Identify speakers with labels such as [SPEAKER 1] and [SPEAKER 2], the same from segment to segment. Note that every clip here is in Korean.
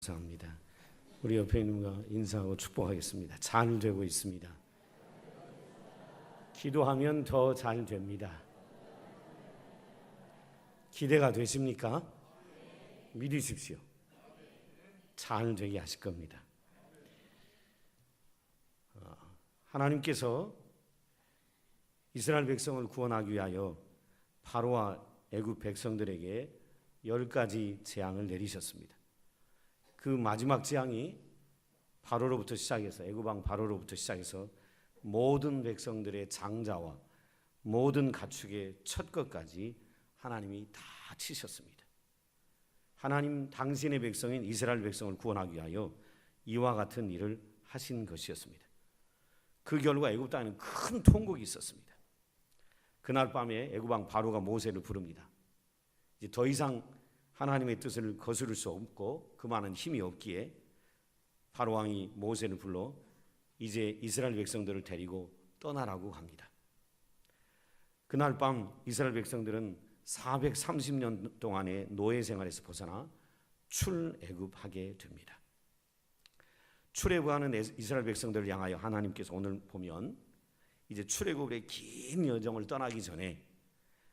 [SPEAKER 1] 감사합니다. 우리 옆에 있는 분과 인사하고 축복하겠습니다. 잘 되고 있습니다. 기도하면 더 잘 됩니다. 기대가 되십니까? 믿으십시오. 잘 되게 하실 겁니다. 하나님께서 이스라엘 백성을 구원하기 위하여 바로와 애굽 백성들에게 10가지 재앙을 내리셨습니다. 그 마지막 재앙이 바로로부터 시작해서 애굽 왕 바로로부터 시작해서 모든 백성들의 장자와 모든 가축의 첫 것까지 하나님이 다 치셨습니다. 하나님 당신의 백성인 이스라엘 백성을 구원하기 위하여 이와 같은 일을 하신 것이었습니다. 그 결과 애굽 땅에는 큰 통곡이 있었습니다. 그날 밤에 애굽 왕 바로가 모세를 부릅니다. 이제 더 이상 하나님의 뜻을 거스를 수 없고 그만한 힘이 없기에 바로 왕이 모세를 불러 이제 이스라엘 백성들을 데리고 떠나라고 합니다. 그날 밤 이스라엘 백성들은 430년 동안의 노예 생활에서 벗어나 출애굽하게 됩니다. 출애굽하는 이스라엘 백성들을 향하여 하나님께서 오늘 보면 이제 출애굽의 긴 여정을 떠나기 전에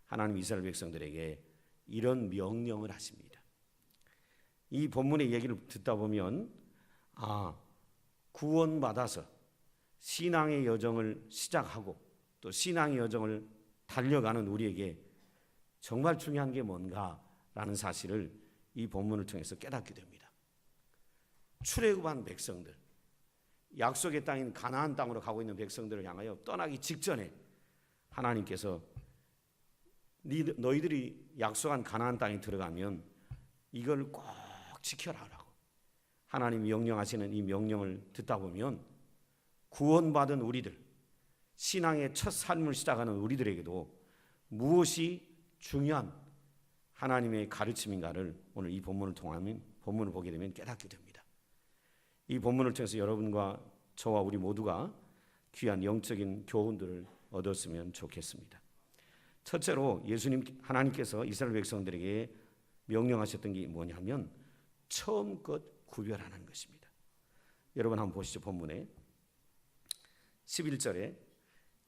[SPEAKER 1] 하나님 이스라엘 백성들에게 이런 명령을 하십니다. 이 본문의 얘기를 듣다 보면 구원받아서 신앙의 여정을 시작하고 또 신앙의 여정을 달려가는 우리에게 정말 중요한 게 뭔가라는 사실을 이 본문을 통해서 깨닫게 됩니다. 출애굽한 백성들, 약속의 땅인 가나안 땅으로 가고 있는 백성들을 향하여 떠나기 직전에 하나님께서 너희들이 약속한 가나안 땅에 들어가면 이걸 꼭 지켜라라고 하나님이 명령하시는 이 명령을 듣다 보면 구원받은 우리들, 신앙의 첫 삶을 시작하는 우리들에게도 무엇이 중요한 하나님의 가르침인가를 오늘 이 본문을 통하면 본문을 보게 되면 깨닫게 됩니다. 이 본문을 통해서 여러분과 저와 우리 모두가 귀한 영적인 교훈들을 얻었으면 좋겠습니다. 첫째로 예수님 하나님께서 이스라엘 백성들에게 명령하셨던 게 뭐냐면 처음껏 구별하는 것입니다. 여러분 한번 보시죠. 본문에 11절에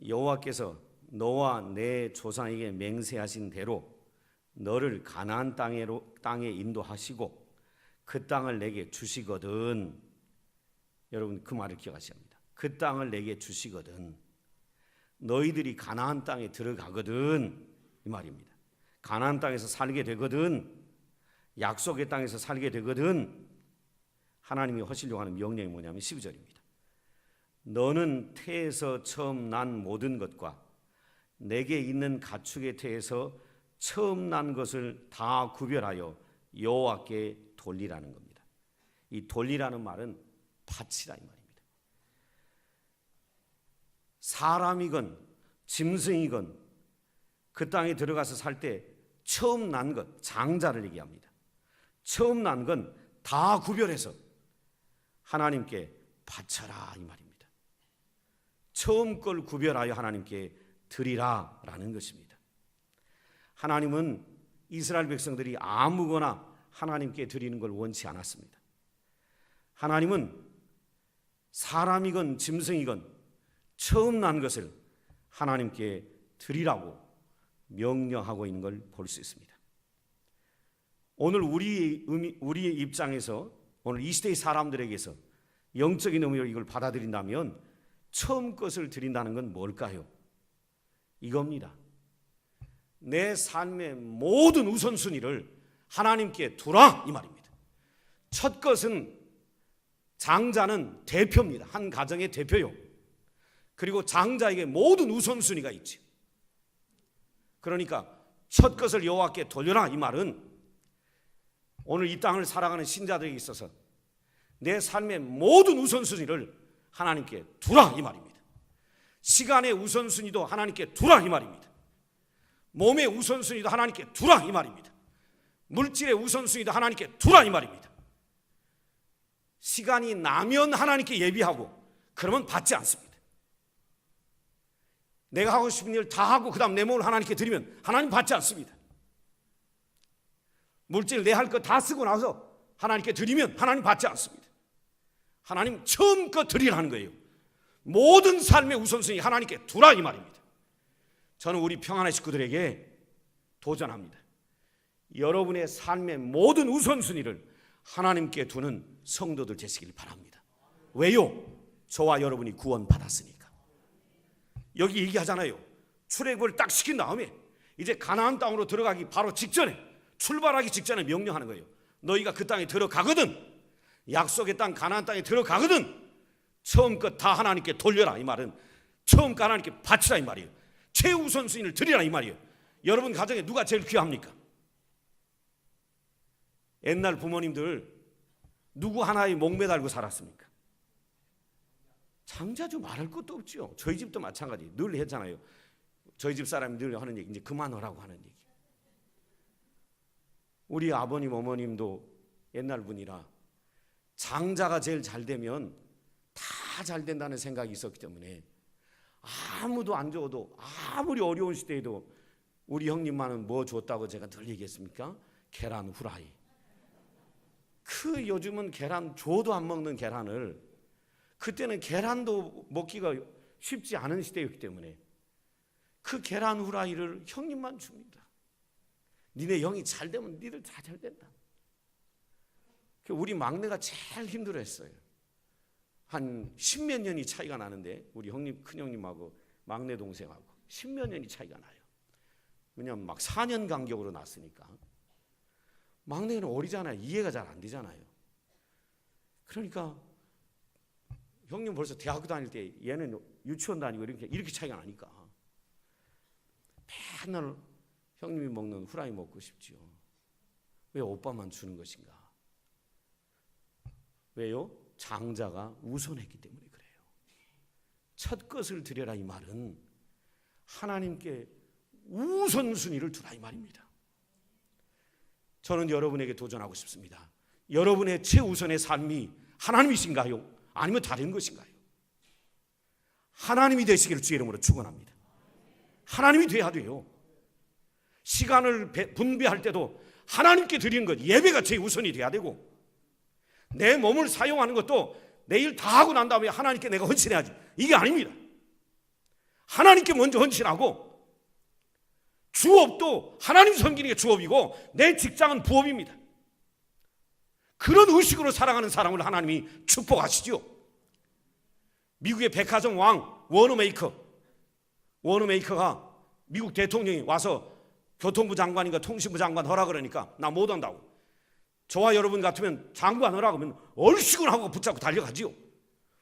[SPEAKER 1] 여호와께서 너와 내 조상에게 맹세하신 대로 너를 가나안 땅에 인도하시고 그 땅을 내게 주시거든. 여러분 그 말을 기억하셔야 합니다. 그 땅을 내게 주시거든. 너희들이 가나안 땅에 들어가거든 이 말입니다. 가나안 땅에서 살게 되거든. 약속의 땅에서 살게 되거든. 하나님이 하시려고 하는 명령이 뭐냐면 12절입니다. 너는 태에서 처음 난 모든 것과 내게 있는 가축의 태에서 처음 난 것을 다 구별하여 여호와께 돌리라는 겁니다. 이 돌리라는 말은 바치라 이 말입니다. 사람이건 짐승이건 그 땅에 들어가서 살 때 처음 난 것, 장자를 얘기합니다. 처음 난 건 다 구별해서 하나님께 바쳐라 이 말입니다. 처음 걸 구별하여 하나님께 드리라라는 것입니다. 하나님은 이스라엘 백성들이 아무거나 하나님께 드리는 걸 원치 않았습니다. 하나님은 사람이건 짐승이건 처음 난 것을 하나님께 드리라고 명령하고 있는 걸 볼 수 있습니다. 오늘 우리의 입장에서 오늘 이 시대의 사람들에게서 영적인 의미로 이걸 받아들인다면 처음 것을 드린다는 건 뭘까요? 이겁니다. 내 삶의 모든 우선순위를 하나님께 두라 이 말입니다. 첫 것은 장자는 대표입니다. 한 가정의 대표요. 그리고 장자에게 모든 우선순위가 있죠. 그러니까 첫 것을 여호와께 돌려라 이 말은 오늘 이 땅을 살아가는 신자들에게 있어서 내 삶의 모든 우선순위를 하나님께 두라 이 말입니다. 시간의 우선순위도 하나님께 두라 이 말입니다. 몸의 우선순위도 하나님께 두라 이 말입니다. 물질의 우선순위도 하나님께 두라 이 말입니다. 시간이 나면 하나님께 예비하고 그러면 받지 않습니다. 내가 하고 싶은 일 다 하고 그 다음 내 몸을 하나님께 드리면 하나님 받지 않습니다. 물질 내 할 거 다 쓰고 나서 하나님께 드리면 하나님 받지 않습니다. 하나님 처음껏 드리라는 거예요. 모든 삶의 우선순위 하나님께 두라 이 말입니다. 저는 우리 평안의 식구들에게 도전합니다. 여러분의 삶의 모든 우선순위를 하나님께 두는 성도들 되시길 바랍니다. 왜요? 저와 여러분이 구원받았으니까. 여기 얘기하잖아요. 출애굽을 딱 시킨 다음에 이제 가나안 땅으로 들어가기 바로 직전에, 출발하기 직전에 명령하는 거예요. 너희가 그 땅에 들어가거든, 약속의 땅 가나안 땅에 들어가거든 처음껏 다 하나님께 돌려라 이 말은 처음껏 하나님께 바치라 이 말이에요. 최우선순위를 드리라 이 말이에요. 여러분 가정에 누가 제일 귀합니까? 옛날 부모님들 누구 하나에 목매달고 살았습니까? 장자주 말할 것도 없죠. 저희 집도 마찬가지. 늘 했잖아요. 저희 집 사람이 늘 하는 얘기, 이제 그만하라고 하는 얘기. 우리 아버님 어머님도 옛날 분이라 장자가 제일 잘 되면 다 잘 된다는 생각이 있었기 때문에 아무도 안 줘도, 아무리 어려운 시대에도 우리 형님만은 뭐 줬다고 제가 늘 얘기했습니까? 계란 후라이. 요즘은 계란 줘도 안 먹는 계란을, 그때는 계란도 먹기가 쉽지 않은 시대였기 때문에 그 계란 후라이를 형님만 줍니다. 니네 형이 잘 되면 니들 다 잘 된다. 우리 막내가 제일 힘들어했어요. 한 10몇 년이 차이가 나는데 우리 형님, 큰형님하고 막내 동생하고 10몇 년이 차이가 나요. 왜냐하면 막 4년 간격으로 났으니까. 막내는 어리잖아요. 이해가 잘 안 되잖아요. 그러니까 형님 벌써 대학교 다닐 때 얘는 유치원 다니고 이렇게 차이가 나니까 맨날 형님이 먹는 후라이 먹고 싶지요. 왜 오빠만 주는 것인가? 왜요? 장자가 우선했기 때문에 그래요. 첫 것을 드려라 이 말은 하나님께 우선순위를 두라 이 말입니다. 저는 여러분에게 도전하고 싶습니다. 여러분의 최우선의 삶이 하나님이신가요? 아니면 다른 것인가요? 하나님이 되시기를 주의 이름으로 축원합니다. 하나님이 돼야 돼요. 시간을 분배할 때도 하나님께 드리는 것, 예배가 최우선이 돼야 되고, 내 몸을 사용하는 것도 내일 다 하고 난 다음에 하나님께 내가 헌신해야지, 이게 아닙니다. 하나님께 먼저 헌신하고, 주업도 하나님 섬기는 게 주업이고 내 직장은 부업입니다. 그런 의식으로 살아가는 사람을 하나님이 축복하시죠. 미국의 백화점 왕 워너메이커가 미국 대통령이 와서 교통부 장관인가 통신부 장관 하라 그러니까 나 못 한다고. 저와 여러분 같으면 장관 하라고 하면 얼씨군 하고 붙잡고 달려가지요.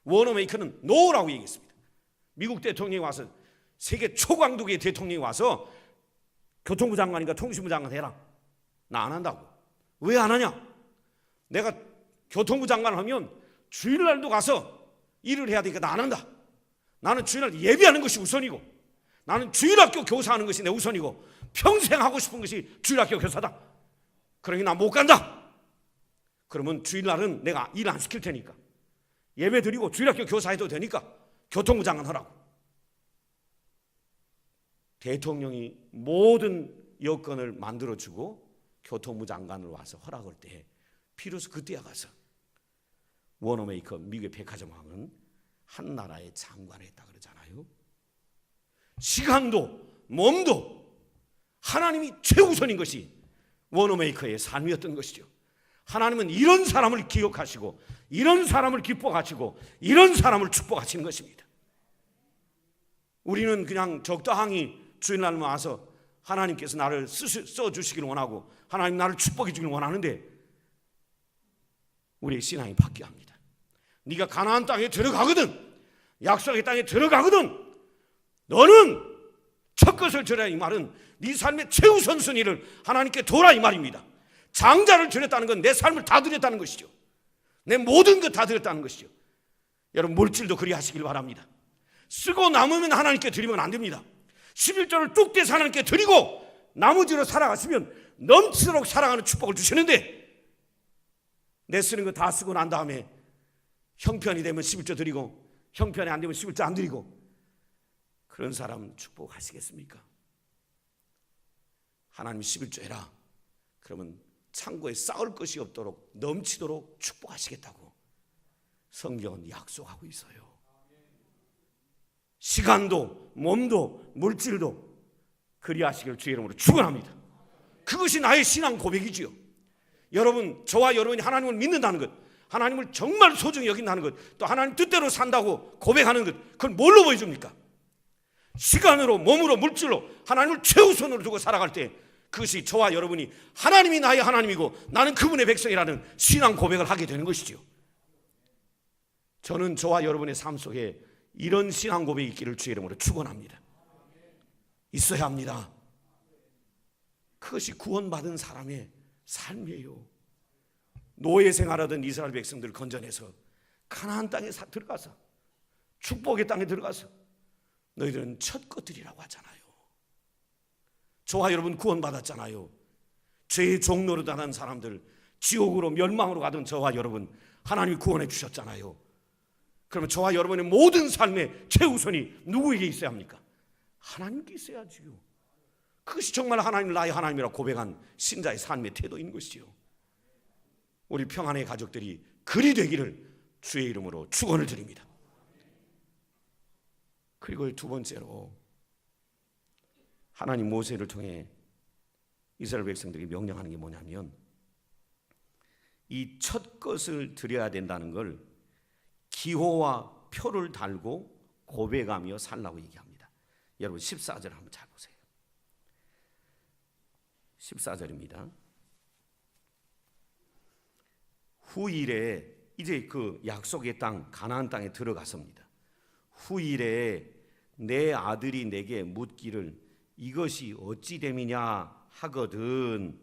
[SPEAKER 1] 워너메이커는 노라고 얘기했습니다. 미국 대통령이 와서, 세계 초강도의 대통령이 와서 교통부 장관인가 통신부 장관 해라. 나 안 한다고. 왜 안 하냐? 내가 교통부 장관 하면 주일날도 가서 일을 해야 되니까 나 안 한다. 나는 주일날 예배하는 것이 우선이고, 나는 주일학교 교사하는 것이 내 우선이고, 평생 하고 싶은 것이 주일학교 교사다. 그러니 나 못 간다. 그러면 주일날은 내가 일 안 시킬 테니까, 예배 드리고 주일학교 교사해도 되니까 교통부 장관 하라고. 대통령이 모든 여건을 만들어주고 교통부 장관을 와서 허락할 때 비로소 그때야 가서 워너메이커 미국의 백화점 왕은 한 나라의 장관을 했다 그러잖아요. 시간도 몸도 하나님이 최우선인 것이 워너메이커의 삶이었던 것이죠. 하나님은 이런 사람을 기억하시고, 이런 사람을 기뻐하시고, 이런 사람을 축복하시는 것입니다. 우리는 그냥 적당히 주일날만 와서 하나님께서 나를 써주시기를 원하고, 하나님 나를 축복해 주기를 원하는데, 우리의 신앙이 바뀌어야 합니다. 네가 가나안 땅에 들어가거든, 약속의 땅에 들어가거든, 너는 첫 것을 드려라 이 말은 네 삶의 최우선순위를 하나님께 둬라 이 말입니다. 장자를 드렸다는 건 내 삶을 다 드렸다는 것이죠. 내 모든 것 다 드렸다는 것이죠. 여러분 물질도 그리 하시길 바랍니다. 쓰고 남으면 하나님께 드리면 안 됩니다. 11조를 뚝 떼서 하나님께 드리고 나머지로 살아가시면 넘치도록 살아가는 축복을 주시는데, 내 쓰는 거 다 쓰고 난 다음에 형편이 되면 11조 드리고 형편이 안 되면 11조 안 드리고, 그런 사람 축복하시겠습니까? 하나님 11조 해라. 그러면 창고에 쌓을 것이 없도록 넘치도록 축복하시겠다고 성경은 약속하고 있어요. 시간도 몸도 물질도 그리하시길 주의 이름으로 축원합니다. 그것이 나의 신앙 고백이지요. 여러분, 저와 여러분이 하나님을 믿는다는 것, 하나님을 정말 소중히 여긴다는 것, 또 하나님 뜻대로 산다고 고백하는 것, 그걸 뭘로 보여줍니까? 시간으로, 몸으로, 물질로 하나님을 최우선으로 두고 살아갈 때 그것이 저와 여러분이 하나님이 나의 하나님이고 나는 그분의 백성이라는 신앙 고백을 하게 되는 것이지요. 저는 저와 여러분의 삶 속에 이런 신앙 고백이 있기를 주의 이름으로 축원합니다. 있어야 합니다. 그것이 구원받은 사람의 삶이에요. 노예 생활하던 이스라엘 백성들을 건져내서 가나안 땅에 들어가서 축복의 땅에 들어가서 너희들은 첫 것들이라고 하잖아요. 저와 여러분 구원받았잖아요. 죄의 종로로 당한 사람들, 지옥으로 멸망으로 가던 저와 여러분 하나님이 구원해 주셨잖아요. 그러면 저와 여러분의 모든 삶의 최우선이 누구에게 있어야 합니까? 하나님께 있어야지요. 그것이 정말 하나님 나의 하나님이라고 고백한 신자의 삶의 태도인 것이요. 우리 평안의 가족들이 그리 되기를 주의 이름으로 축원을 드립니다. 그리고 두 번째로 하나님 모세를 통해 이스라엘 백성들에게 명령하는 게 뭐냐면 이 첫 것을 드려야 된다는 걸 기호와 표를 달고 고백하며 살라고 얘기합니다. 여러분 14절 한번 잘 보세요. 14절입니다. 후일에 이제 그 약속의 땅 가나안 땅에 들어갔습니다. 후일에 내 아들이 내게 묻기를 이것이 어찌 됨이냐 하거든.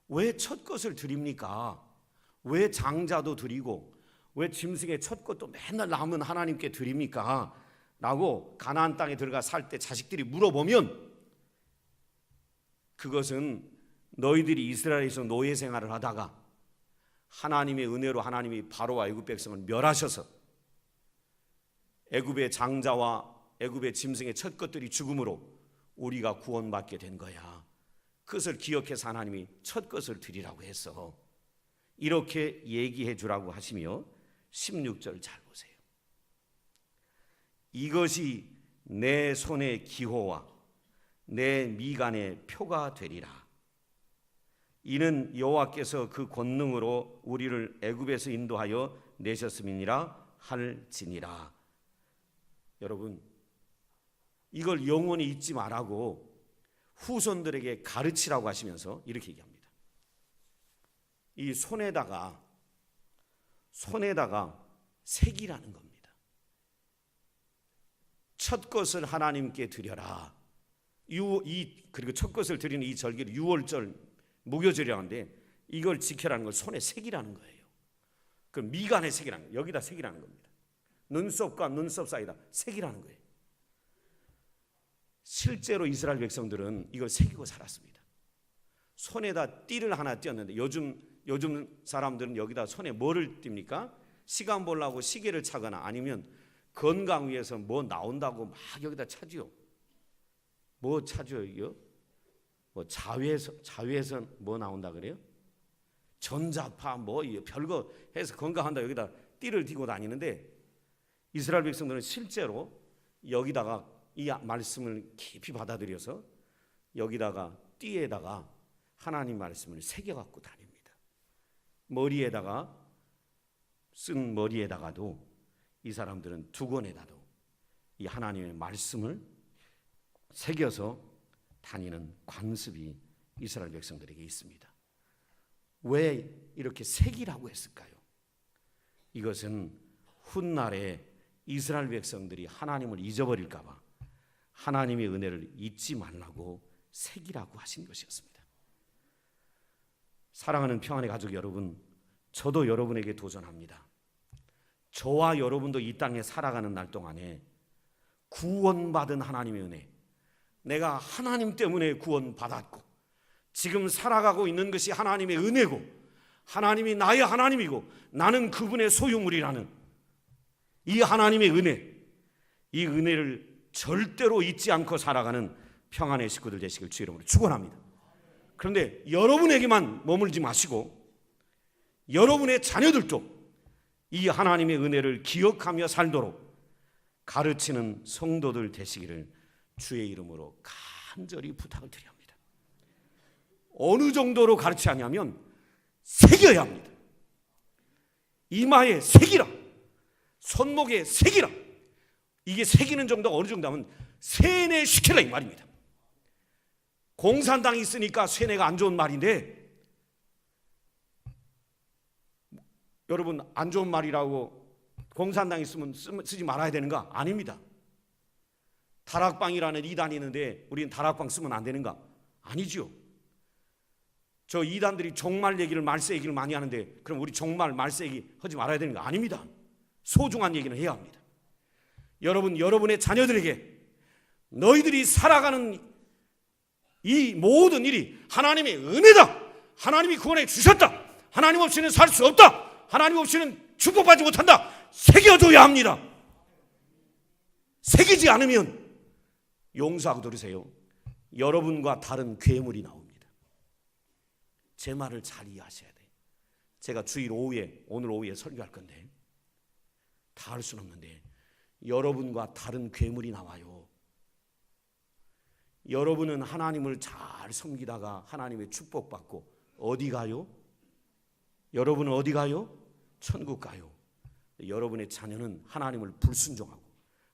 [SPEAKER 1] 왜 첫 것을 드립니까? 왜 장자도 드리고 왜 짐승의 첫 것도 맨날 남은 하나님께 드립니까? 라고 가나안 땅에 들어가 살 때 자식들이 물어보면 그것은 너희들이 이스라엘에서 노예 생활을 하다가 하나님의 은혜로 하나님이 바로와 애굽 백성을 멸하셔서 애굽의 장자와 애굽의 짐승의 첫 것들이 죽음으로 우리가 구원받게 된 거야. 그것을 기억해서 하나님이 첫 것을 드리라고 해서 이렇게 얘기해 주라고 하시며 16절 잘 보세요. 이것이 내 손의 기호와 내 미간의 표가 되리라. 이는 여호와께서 그 권능으로 우리를 애굽에서 인도하여 내셨음이니라 할지니라. 여러분, 이걸 영원히 잊지 말라고 후손들에게 가르치라고 하시면서 이렇게 얘기합니다. 이 손에다가 색이라는 겁니다. 첫 것을 하나님께 드려라. 그리고 첫 것을 드리는 이 절기를 6월절 무교절이라고 하는데 이걸 지켜라는 걸 손에 색이라는 거예요. 그 미간의 색이라는 거예요. 여기다 색이라는 겁니다. 눈썹과 눈썹 사이다 색이라는 거예요. 실제로 이스라엘 백성들은 이걸 새기고 살았습니다. 손에다 띠를 하나 띄었는데 요즘 사람들은 여기다 손에 뭐를 띱니까? 시간 보려고 시계를 차거나 아니면 건강 위해서 뭐 나온다고 막 여기다 차지요. 뭐 차죠 이거? 뭐 자외에서 뭐 나온다 그래요? 전자파 뭐 별거 해서 건강한다 여기다 띠를 띠고 다니는데 이스라엘 백성들은 실제로 여기다가 이 말씀을 깊이 받아들여서 여기다가 띠에다가 하나님 말씀을 새겨갖고 다닙니다. 쓴 머리에다가도 이 사람들은 두건에다도 이 하나님의 말씀을 새겨서 다니는 관습이 이스라엘 백성들에게 있습니다. 왜 이렇게 새기라고 했을까요? 이것은 훗날에 이스라엘 백성들이 하나님을 잊어버릴까 봐 하나님의 은혜를 잊지 말라고 새기라고 하신 것이었습니다. 사랑하는 평안의 가족 여러분, 저도 여러분에게 도전합니다. 저와 여러분도 이 땅에 살아가는 날 동안에 구원받은 하나님의 은혜, 내가 하나님 때문에 구원받았고 지금 살아가고 있는 것이 하나님의 은혜고 하나님이 나의 하나님이고 나는 그분의 소유물이라는 이 하나님의 은혜, 이 은혜를 절대로 잊지 않고 살아가는 평안의 식구들 되시길 주의 이름으로 축원합니다. 그런데 여러분에게만 머물지 마시고 여러분의 자녀들도 이 하나님의 은혜를 기억하며 살도록 가르치는 성도들 되시기를 주의 이름으로 간절히 부탁을 드립니다. 어느 정도로 가르쳐야 하냐면 새겨야 합니다. 이마에 새기라, 손목에 새기라. 이게 새기는 정도가 어느 정도 하면 세뇌시키라 이 말입니다. 공산당이 있으니까 세뇌가 안 좋은 말인데, 여러분 안 좋은 말이라고 공산당이 있으면 쓰지 말아야 되는가? 아닙니다. 다락방이라는 이단이 있는데 우리는 다락방 쓰면 안 되는가? 아니죠. 저 이단들이 종말 얘기를, 말세 얘기를 많이 하는데 그럼 우리 종말, 말세 얘기 하지 말아야 되는가? 아닙니다. 소중한 얘기는 해야 합니다. 여러분, 여러분의 자녀들에게 너희들이 살아가는 이 모든 일이 하나님의 은혜다, 하나님이 구원해 주셨다, 하나님 없이는 살 수 없다, 하나님 없이는 축복받지 못한다, 새겨줘야 합니다. 새기지 않으면 용서하고 들으세요. 여러분과 다른 괴물이 나옵니다. 제 말을 잘 이해하셔야 돼요. 제가 주일 오후에, 오늘 오후에 설교할 건데 다 할 수는 없는데 여러분과 다른 괴물이 나와요. 여러분은 하나님을 잘 섬기다가 하나님의 축복받고 어디 가요? 여러분은 어디 가요? 천국 가요. 여러분의 자녀는 하나님을 불순종하고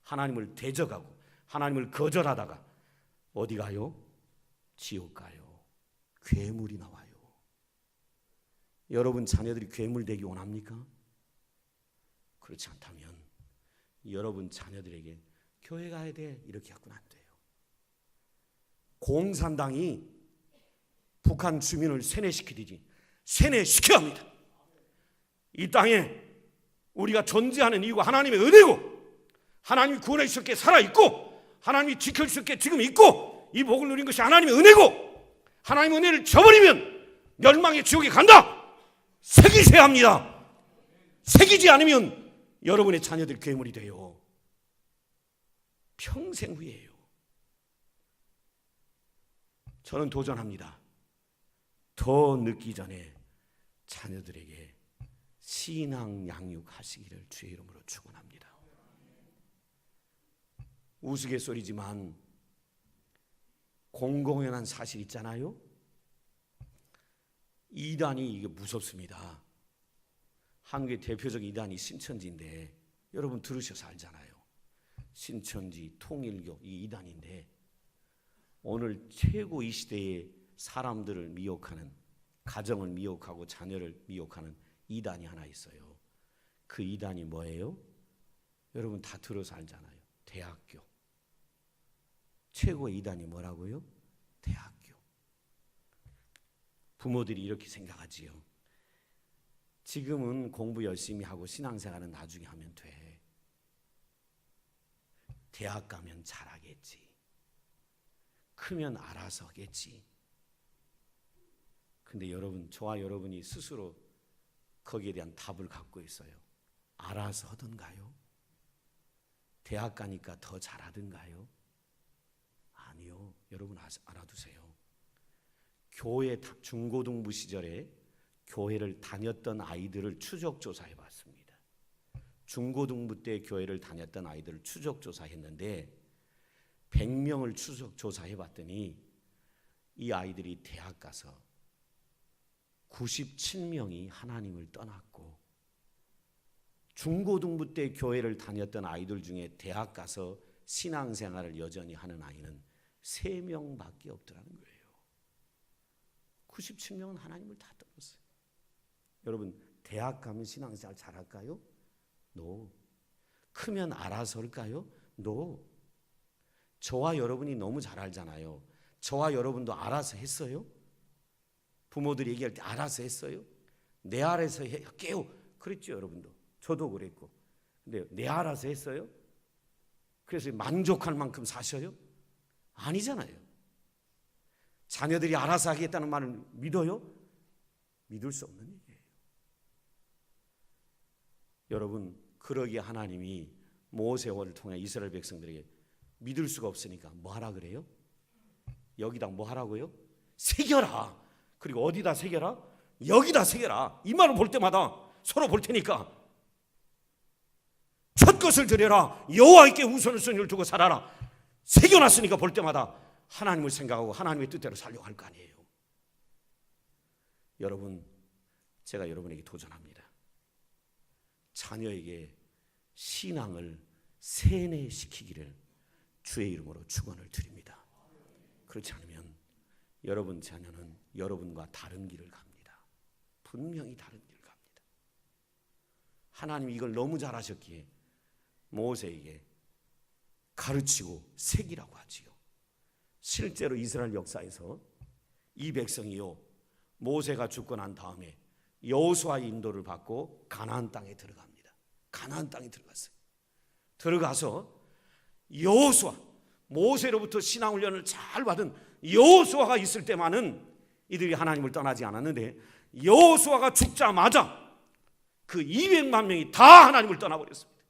[SPEAKER 1] 하나님을 대적하고 하나님을 거절하다가 어디 가요? 지옥 가요. 괴물이 나와요. 여러분 자녀들이 괴물 되기 원합니까? 그렇지 않다면 여러분 자녀들에게 교회 가야 돼 이렇게 하고는 안 돼요. 공산당이 북한 주민을 세뇌시키듯이 세뇌시켜야 합니다. 이 땅에 우리가 존재하는 이유가 하나님의 은혜고, 하나님이 구원해 주셨기에 살아있고, 하나님이 지켜주셨기에 지금 있고, 이 복을 누린 것이 하나님의 은혜고, 하나님의 은혜를 저버리면 멸망의 지옥에 간다. 새기셔야 합니다. 새기지 않으면 여러분의 자녀들 괴물이 돼요. 평생 후회해요. 저는 도전합니다. 더 늦기 전에 자녀들에게 신앙 양육하시기를 주의 이름으로 축원합니다. 우스갯소리지만 공공연한 사실 있잖아요. 이단이 이게 무섭습니다. 한국의 대표적 이단이 신천지인데 여러분 들으셔서 알잖아요. 신천지, 통일교 이 이단인데 오늘 최고 이 시대에 사람들을 미혹하는, 가정을 미혹하고 자녀를 미혹하는 이단이 하나 있어요. 그 이단이 뭐예요? 여러분 다 들어서 알잖아요. 대학교. 최고의 이단이 뭐라고요? 대학교. 부모들이 이렇게 생각하지요. 지금은 공부 열심히 하고 신앙생활은 나중에 하면 돼. 대학 가면 잘하겠지. 크면 알아서 하겠지. 근데 여러분, 저와 여러분이 스스로 거기에 대한 답을 갖고 있어요. 알아서 하던가요? 대학 가니까 더 잘하던가요? 아니요. 여러분 알아두세요. 교회 중고등부 시절에 교회를 다녔던 아이들을 추적조사해 봤습니다. 중고등부 때 교회를 다녔던 아이들을 추적조사했는데 100명을 추적조사해 봤더니 이 아이들이 대학 가서 97명이 하나님을 떠났고, 중고등부 때 교회를 다녔던 아이들 중에 대학 가서 신앙생활을 여전히 하는 아이는 3명밖에 없더라는 거예요. 97명은 하나님을 다 떠났어요. 여러분 대학 가면 신앙생활 잘할까요? No. 크면 알아서 할까요? No. 저와 여러분이 너무 잘 알잖아요. 저와 여러분도 알아서 했어요? 부모들이 얘기할 때 알아서 했어요? 내 알아서 할게요. 그랬죠, 여러분도. 저도 그랬고. 근데 내 알아서 했어요? 그래서 만족할 만큼 사셔요? 아니잖아요. 자녀들이 알아서 하겠다는 말을 믿어요? 믿을 수 없는 얘기예요. 여러분, 그러기에 하나님이 모세를 통해 이스라엘 백성들에게 믿을 수가 없으니까 뭐 하라 그래요? 여기다 뭐 하라고요? 새겨라. 그리고 어디다 새겨라? 여기다 새겨라. 이마를 볼 때마다 서로 볼 테니까 첫 것을 드려라. 여호와께 우선순위를 두고 살아라. 새겨놨으니까 볼 때마다 하나님을 생각하고 하나님의 뜻대로 살려고 할 거 아니에요. 여러분, 제가 여러분에게 도전합니다. 자녀에게 신앙을 세뇌시키기를 주의 이름으로 축원을 드립니다. 그렇지 않으면 여러분 자녀는 여러분과 다른 길을 갑니다. 분명히 다른 길을 갑니다. 하나님이 이걸 너무 잘하셨기에 모세에게 가르치고 새기라고 하지요. 실제로 이스라엘 역사에서 이 백성이요, 모세가 죽고 난 다음에 여호수아의 인도를 받고 가나안 땅에 들어갑니다. 가나안 땅에 들어갔어요. 들어가서 여호수아, 모세로부터 신앙 훈련을 잘 받은 여호수아가 있을 때만은 이들이 하나님을 떠나지 않았는데, 여호수아가 죽자마자 그 200만 명이 다 하나님을 떠나버렸습니다.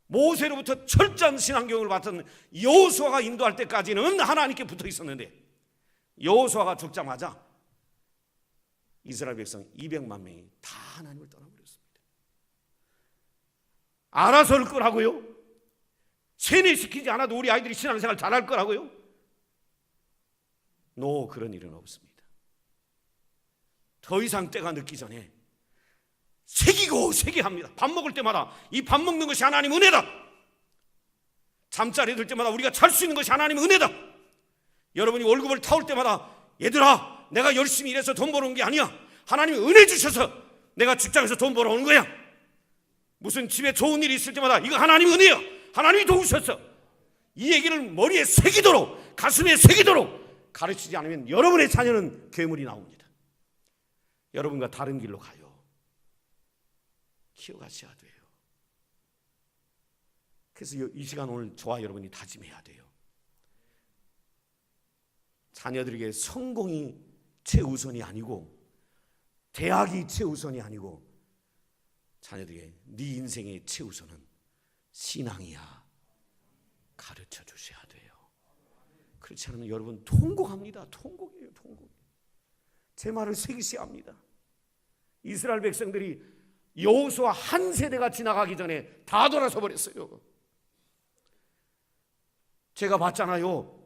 [SPEAKER 1] 모세로부터 철저한 신앙교육을 받은 여호수아가 인도할 때까지는 하나님께 붙어 있었는데, 여호수아가 죽자마자 이스라엘 백성 200만 명이 다 하나님을 떠나버렸습니다. 알아서 할 거라고요? 세뇌시키지 않아도 우리 아이들이 신앙생활 잘할 거라고요? 그런 일은 없습니다. 더 이상 때가 늦기 전에 새기고 새겨야 합니다. 밥 먹을 때마다 이 밥 먹는 것이 하나님 은혜다. 잠자리 들 때마다 우리가 잘 수 있는 것이 하나님 은혜다. 여러분이 월급을 타올 때마다 얘들아, 내가 열심히 일해서 돈 벌어온 게 아니야. 하나님이 은혜 주셔서 내가 직장에서 돈 벌어오는 거야. 무슨 집에 좋은 일이 있을 때마다 이거 하나님 은혜야. 하나님이 도우셨어. 이 얘기를 머리에 새기도록, 가슴에 새기도록 가르치지 않으면 여러분의 자녀는 괴물이 나옵니다. 여러분과 다른 길로 가요. 키워가셔야 돼요. 그래서 이 시간 오늘 저와 여러분이 다짐해야 돼요. 자녀들에게 성공이 최우선이 아니고, 대학이 최우선이 아니고, 자녀들에게 네 인생의 최우선은 신앙이야. 가르쳐 주셔야 돼요. 그렇지 않으면 여러분 통곡합니다. 통곡이에요. 통곡. 제 말을 새기셔야 합니다. 이스라엘 백성들이 여호수아 한 세대가 지나가기 전에 다 돌아서 버렸어요. 제가 봤잖아요.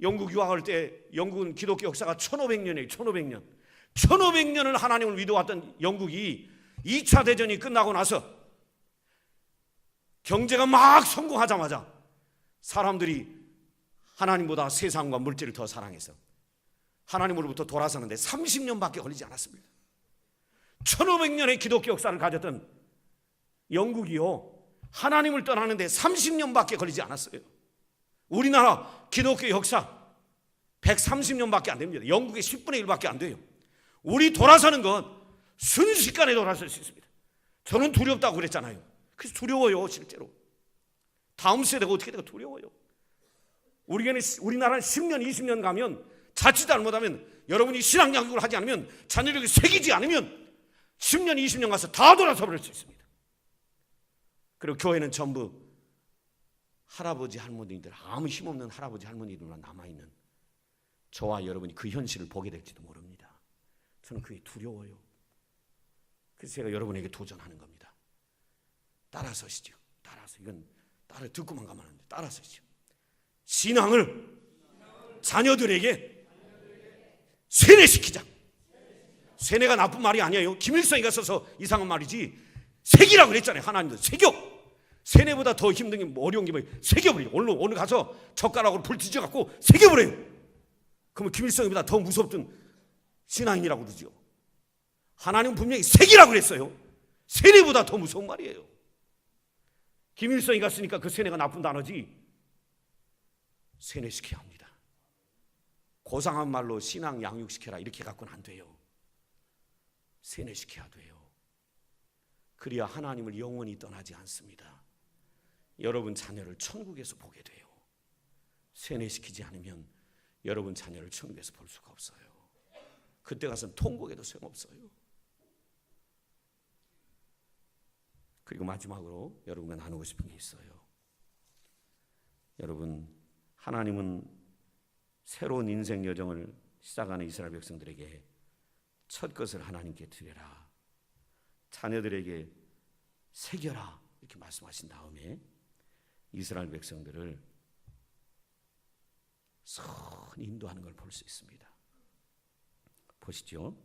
[SPEAKER 1] 영국 유학할 때 영국은 기독교 역사가 1500년이에요. 1500년. 1500년을 하나님을 믿어왔던 영국이 2차 대전이 끝나고 나서 경제가 막 성공하자마자 사람들이 하나님보다 세상과 물질을 더 사랑해서 하나님으로부터 돌아서는데 30년밖에 걸리지 않았습니다. 1500년의 기독교 역사를 가졌던 영국이요, 하나님을 떠나는데 30년밖에 걸리지 않았어요. 우리나라 기독교 역사 130년밖에 안 됩니다. 영국의 10분의 1밖에 안 돼요. 우리 돌아서는 건 순식간에 돌아설 수 있습니다. 저는 두렵다고 그랬잖아요. 그래서 두려워요. 실제로 다음 세대가 어떻게 될까 두려워요. 우리나라는 10년 20년 가면 자칫 잘못하면, 여러분이 신앙 양육을 하지 않으면, 자녀에게 새기지 않으면 10년 20년 가서 다 돌아서 버릴 수 있습니다. 그리고 교회는 전부 할아버지 할머니들, 아무 힘없는 할아버지 할머니들만 남아있는 저와 여러분이 그 현실을 보게 될지도 모릅니다. 저는 그게 두려워요. 그래서 제가 여러분에게 도전하는 겁니다. 따라서시죠. 따라서. 이건 따라 듣고만 가면 안 돼. 따라서시죠. 신앙을 자녀들에게 세뇌시키자. 세뇌가 나쁜 말이 아니에요. 김일성이가 써서 이상한 말이지. 새기라고 그랬잖아요. 하나님도 새겨. 세뇌보다 더 힘든 게 어려운 게 뭐예요? 새겨버려요. 오늘 가서 젓가락으로 불 뒤져갖고 새겨버려요. 그러면 김일성보다 더 무섭던 신앙인이라고 그러죠. 하나님은 분명히 새기라고 그랬어요. 세뇌보다 더 무서운 말이에요. 김일성이가 쓰니까 그 세뇌가 나쁜 단어지. 세뇌시켜야 합니다. 고상한 말로 신앙 양육시켜라 이렇게 갖고는 안 돼요. 세뇌시켜야 돼요. 그래야 하나님을 영원히 떠나지 않습니다. 여러분 자녀를 천국에서 보게 돼요. 세뇌시키지 않으면 여러분 자녀를 천국에서 볼 수가 없어요. 그때 가서는 통곡에도 소용없어요. 그리고 마지막으로 여러분과 나누고 싶은 게 있어요. 여러분, 하나님은 새로운 인생 여정을 시작하는 이스라엘 백성들에게 첫 것을 하나님께 드려라, 자녀들에게 새겨라, 이렇게 말씀하신 다음에 이스라엘 백성들을 선히 인도하는 걸 볼 수 있습니다. 보시죠.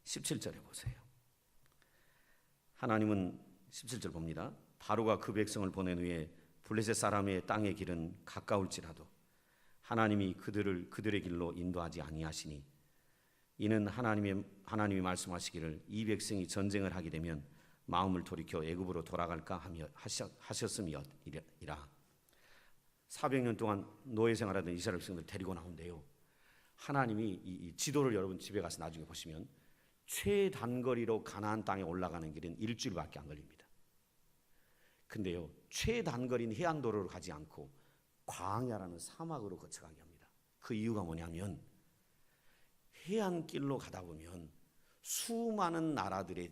[SPEAKER 1] 17절에 보세요. 하나님은 17절 봅니다. 바로가 그 백성을 보낸 후에 블레셋 사람의 땅의 길은 가까울지라도 하나님이 그들의 길로 인도하지 아니하시니 이는 하나님이 말씀하시기를 이 백성이 전쟁을 하게 되면 마음을 돌이켜 애굽으로 돌아갈까 하며 하셨음이라. 400년 동안 노예 생활하던 이스라엘 백성들 데리고 나온대요. 하나님이 이 지도를 여러분 집에 가서 나중에 보시면 최단거리로 가나안 땅에 올라가는 길은 일주일밖에 안 걸립니다. 근데요, 최단거리인 해안도로로 가지 않고 광야라는 사막으로 거쳐가게 합니다. 그 이유가 뭐냐면 해안길로 가다 보면 수많은 나라들의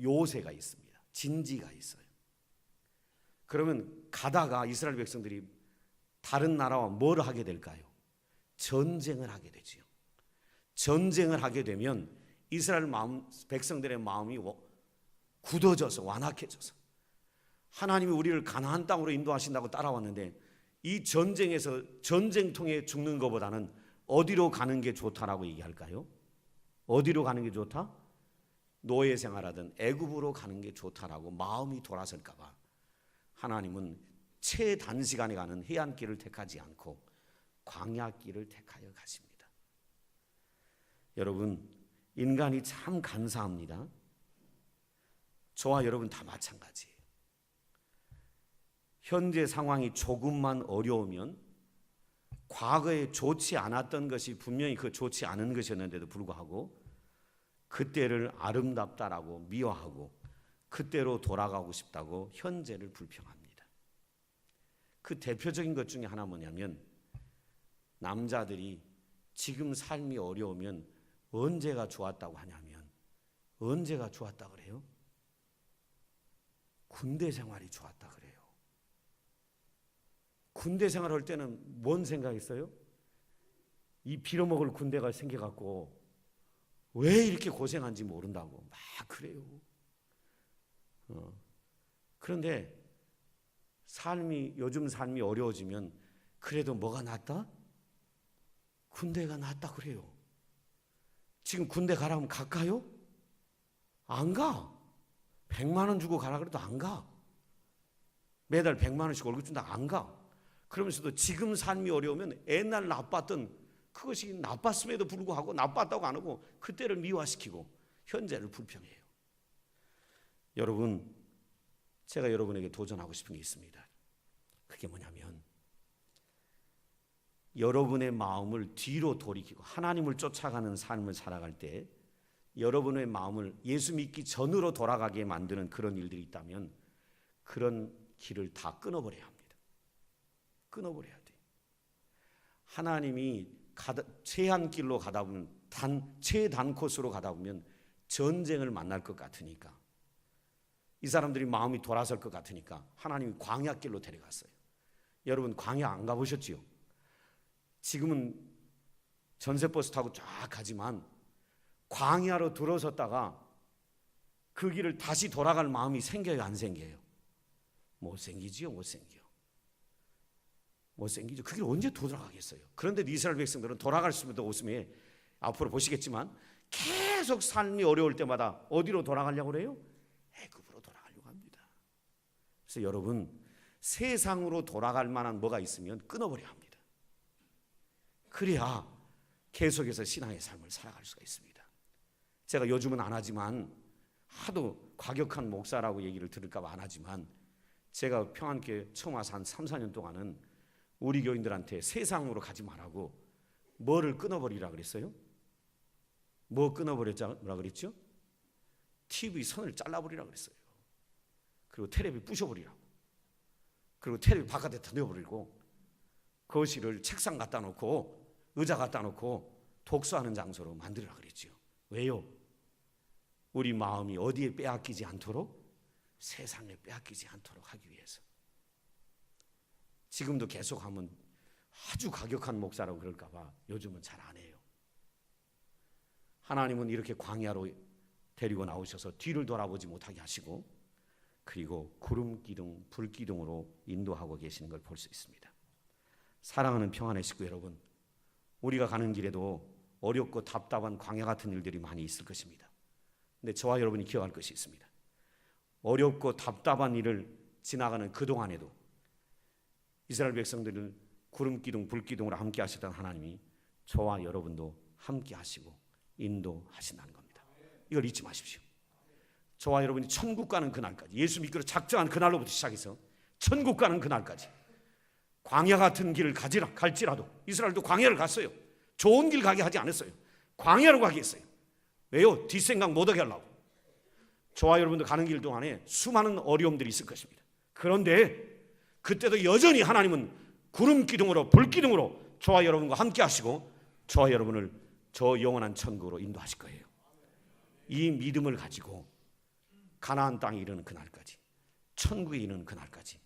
[SPEAKER 1] 요새가 있습니다. 진지가 있어요. 그러면 가다가 이스라엘 백성들이 다른 나라와 뭘 하게 될까요? 전쟁을 하게 되지요. 전쟁을 하게 되면 이스라엘 백성들의 마음이 굳어져서 완악해져서 하나님이 우리를 가나안 땅으로 인도하신다고 따라왔는데 이 전쟁에서 전쟁통에 죽는 것보다는 어디로 가는 게 좋다라고 얘기할까요? 어디로 가는 게 좋다? 노예 생활하던 애굽으로 가는 게 좋다라고 마음이 돌아설까 봐 하나님은 최단시간에 가는 해안길을 택하지 않고 광야길을 택하여 가십니다. 여러분, 인간이 참 간사합니다. 저와 여러분 다 마찬가지예요. 현재 상황이 조금만 어려우면 과거에 좋지 않았던 것이 분명히 그 좋지 않은 것이었는데도 불구하고 그때를 아름답다라고 미워하고 그때로 돌아가고 싶다고 현재를 불평합니다. 그 대표적인 것 중에 하나 뭐냐면 남자들이 지금 삶이 어려우면 언제가 좋았다고 하냐면 언제가 좋았다 그래요? 군대 생활이 좋았다 그래요. 군대 생활할 때는 뭔 생각했어요? 이 빌어먹을 군대가 생겨갖고 왜 이렇게 고생한지 모른다고 막 그래요. 그런데 요즘 삶이 어려워지면 그래도 뭐가 낫다? 군대가 낫다 그래요. 지금 군대 가라면 갈까요? 안 가. 100만 원 주고 가라 그래도 안 가. 매달 100만 원씩 월급 준다 안 가. 그러면서도 지금 삶이 어려우면 옛날 나빴던 그것이 나빴음에도 불구하고 나빴다고 안 하고 그때를 미화시키고 현재를 불평해요. 여러분, 제가 여러분에게 도전하고 싶은 게 있습니다. 그게 뭐냐면 여러분의 마음을 뒤로 돌이키고 하나님을 쫓아가는 삶을 살아갈 때 여러분의 마음을 예수 믿기 전으로 돌아가게 만드는 그런 일들이 있다면 그런 길을 다 끊어버려야 합니다. 끊어버려야 돼. 하나님이 최한길로 가다 보면 최단 코스로 가다 보면 전쟁을 만날 것 같으니까 이 사람들이 마음이 돌아설 것 같으니까 하나님이 광야길로 데려갔어요. 여러분 광야 안 가보셨지요? 지금은 전세버스 타고 쫙 가지만 광야로 들어섰다가 그 길을 다시 돌아갈 마음이 생겨요, 안 생겨요? 못 생기지요, 못 생겨. 못 생기죠. 그 길 언제 돌아가겠어요? 그런데 이스라엘 백성들은 돌아갈 수도 없음에 앞으로 보시겠지만 계속 삶이 어려울 때마다 어디로 돌아가려고 그래요? 애굽으로 돌아가려고 합니다. 그래서 여러분 세상으로 돌아갈 만한 뭐가 있으면 끊어버려야 합니다. 그래야 계속해서 신앙의 삶을 살아갈 수가 있습니다. 제가 요즘은 안 하지만 하도 과격한 목사라고 얘기를 들을까 봐 안 하지만 제가 평안교회 처음 와서 한 3, 4년 동안은 우리 교인들한테 세상으로 가지 말라고 뭐를 끊어버리라 그랬어요? 뭐 끊어버렸라 그랬죠? TV 선을 잘라버리라 그랬어요. 그리고 텔레비 부셔버리라고. 그리고 텔레비 바깥에 던져버리고 거실을 책상 갖다 놓고 의자 갖다 놓고 독서하는 장소로 만들으라 그랬죠. 왜요? 우리 마음이 어디에 빼앗기지 않도록 세상에 빼앗기지 않도록 하기 위해서. 지금도 계속하면 아주 과격한 목사라고 그럴까 봐 요즘은 잘 안 해요. 하나님은 이렇게 광야로 데리고 나오셔서 뒤를 돌아보지 못하게 하시고 그리고 구름 기둥, 불 기둥으로 인도하고 계시는 걸 볼 수 있습니다. 사랑하는 평안의 식구 여러분, 우리가 가는 길에도 어렵고 답답한 광야 같은 일들이 많이 있을 것입니다. 근데 저와 여러분이 기억할 것이 있습니다. 어렵고 답답한 일을 지나가는 그동안에도 이스라엘 백성들을 구름 기둥, 불 기둥으로 함께 하시던 하나님이 저와 여러분도 함께 하시고 인도하신다는 겁니다. 이걸 잊지 마십시오. 저와 여러분이 천국 가는 그날까지, 예수 믿기로 작정한 그날로부터 시작해서 천국 가는 그날까지 광야 같은 길을 갈지라도, 이스라엘도 광야를 갔어요. 좋은 길 가게 하지 않았어요. 광야로 가게 했어요. 왜요? 뒷생각 못하게 하려고. 저와 여러분도 가는 길 동안에 수많은 어려움들이 있을 것입니다. 그런데 그때도 여전히 하나님은 구름 기둥으로, 불 기둥으로 저와 여러분과 함께 하시고 저와 여러분을 저 영원한 천국으로 인도하실 거예요. 이 믿음을 가지고 가나안 땅에 이르는 그날까지, 천국에 이르는 그날까지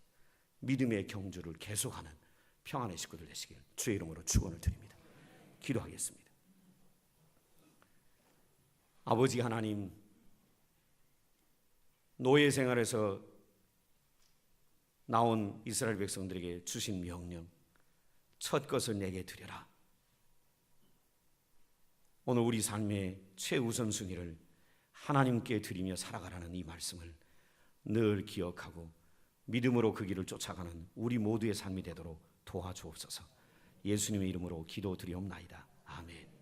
[SPEAKER 1] 믿음의 경주를 계속하는 평안의 식구들 되시길 주의 이름으로 축원을 드립니다. 기도하겠습니다. 아버지 하나님, 노예 생활에서 나온 이스라엘 백성들에게 주신 명령, 첫 것을 내게 드려라. 오늘 우리 삶의 최우선순위를 하나님께 드리며 살아가라는 이 말씀을 늘 기억하고 믿음으로 그 길을 쫓아가는 우리 모두의 삶이 되도록 도와주옵소서. 예수님의 이름으로 기도드리옵나이다. 아멘.